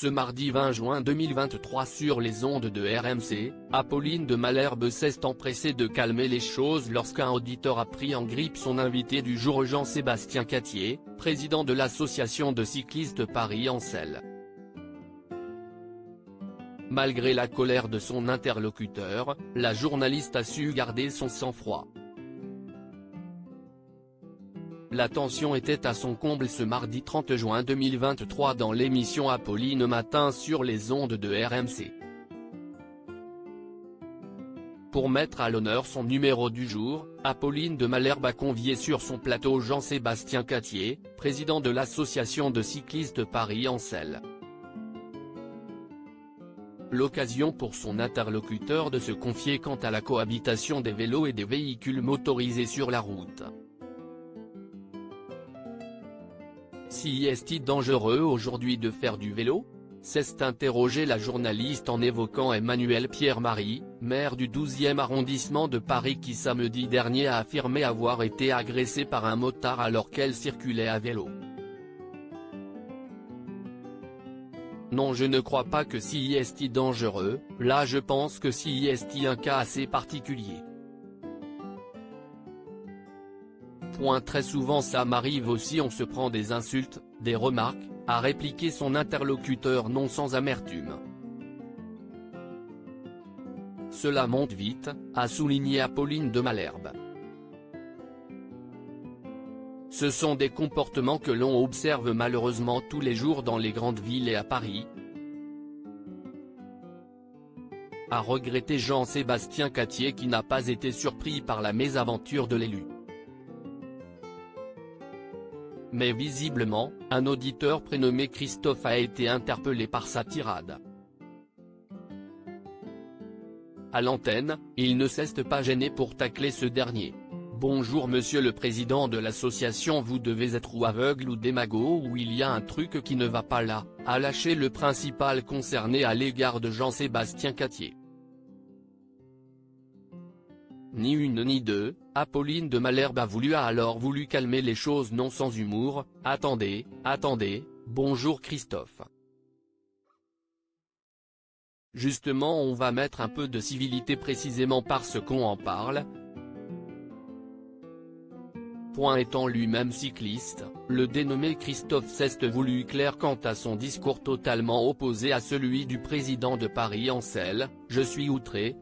Ce mardi 20 juin 2023 sur les ondes de RMC, Apolline de Malherbe s'est empressée de calmer les choses lorsqu'un auditeur a pris en grippe son invité du jour Jean-Sébastien Cattier, président de l'association de cyclistes Paris-Ancel. Malgré la colère de son interlocuteur, la journaliste a su garder son sang-froid. La tension était à son comble ce mardi 30 juin 2023 dans l'émission Apolline Matin sur les ondes de RMC. Pour mettre à l'honneur son numéro du jour, Apolline de Malherbe a convié sur son plateau Jean-Sébastien Cattier, président de l'association de cyclistes Paris-Ancel. L'occasion pour son interlocuteur de se confier quant à la cohabitation des vélos et des véhicules motorisés sur la route. Si est-il dangereux aujourd'hui de faire du vélo ? S'est interrogé la journaliste en évoquant Emmanuel Pierre-Marie, maire du 12e arrondissement de Paris qui samedi dernier a affirmé avoir été agressée par un motard alors qu'elle circulait à vélo. Non, je ne crois pas que si est-il dangereux, là je pense que si est-il un cas assez particulier. Très souvent ça m'arrive aussi, on se prend des insultes, des remarques, a répliqué son interlocuteur non sans amertume. Cela monte vite, a souligné Apolline de Malherbe. Ce sont des comportements que l'on observe malheureusement tous les jours dans les grandes villes et à Paris, a regretté Jean-Sébastien Cattier qui n'a pas été surpris par la mésaventure de l'élu. Mais visiblement, un auditeur prénommé Christophe a été interpellé par sa tirade. À l'antenne, il ne s'est pas gêné pour tacler ce dernier. Bonjour monsieur le président de l'association, vous devez être ou aveugle ou démago ou il y a un truc qui ne va pas là, a lâché le principal concerné à l'égard de Jean-Sébastien Cattier. Ni une ni deux, Apolline de Malherbe a alors voulu calmer les choses non sans humour. Attendez, bonjour Christophe. Justement on va mettre un peu de civilité précisément parce qu'on en parle. Étant lui-même cycliste, le dénommé Christophe s'est voulu clair quant à son discours totalement opposé à celui du président de Paris-Ancel. Je suis outré.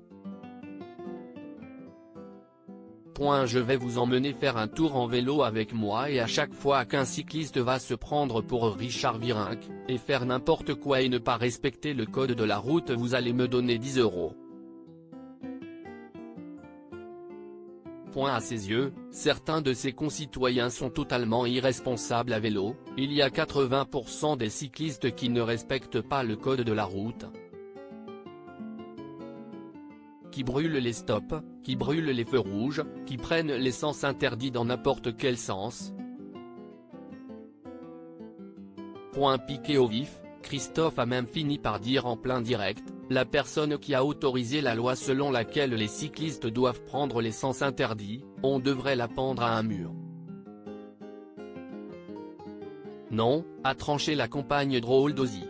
Je vais vous emmener faire un tour en vélo avec moi et à chaque fois qu'un cycliste va se prendre pour Richard Virenque, et faire n'importe quoi et ne pas respecter le code de la route vous allez me donner 10 €. À ses yeux, certains de ses concitoyens sont totalement irresponsables à vélo, il y a 80% des cyclistes qui ne respectent pas le code de la route, qui brûlent les stops, qui brûlent les feux rouges, qui prennent les sens interdits dans n'importe quel sens. Piqué au vif, Christophe a même fini par dire en plein direct, la personne qui a autorisé la loi selon laquelle les cyclistes doivent prendre les sens interdits, on devrait la pendre à un mur. Non, a tranché la compagne drôle d'Ozzy.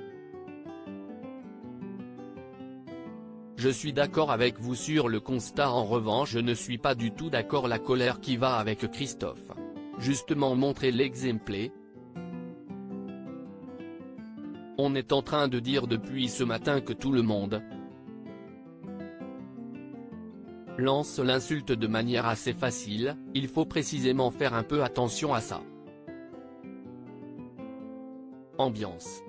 Je suis d'accord avec vous sur le constat, en revanche je ne suis pas du tout d'accord la colère qui va avec Christophe. Justement montrer l'exemple. On est en train de dire depuis ce matin que tout le monde lance l'insulte de manière assez facile, il faut précisément faire un peu attention à ça. Ambiance.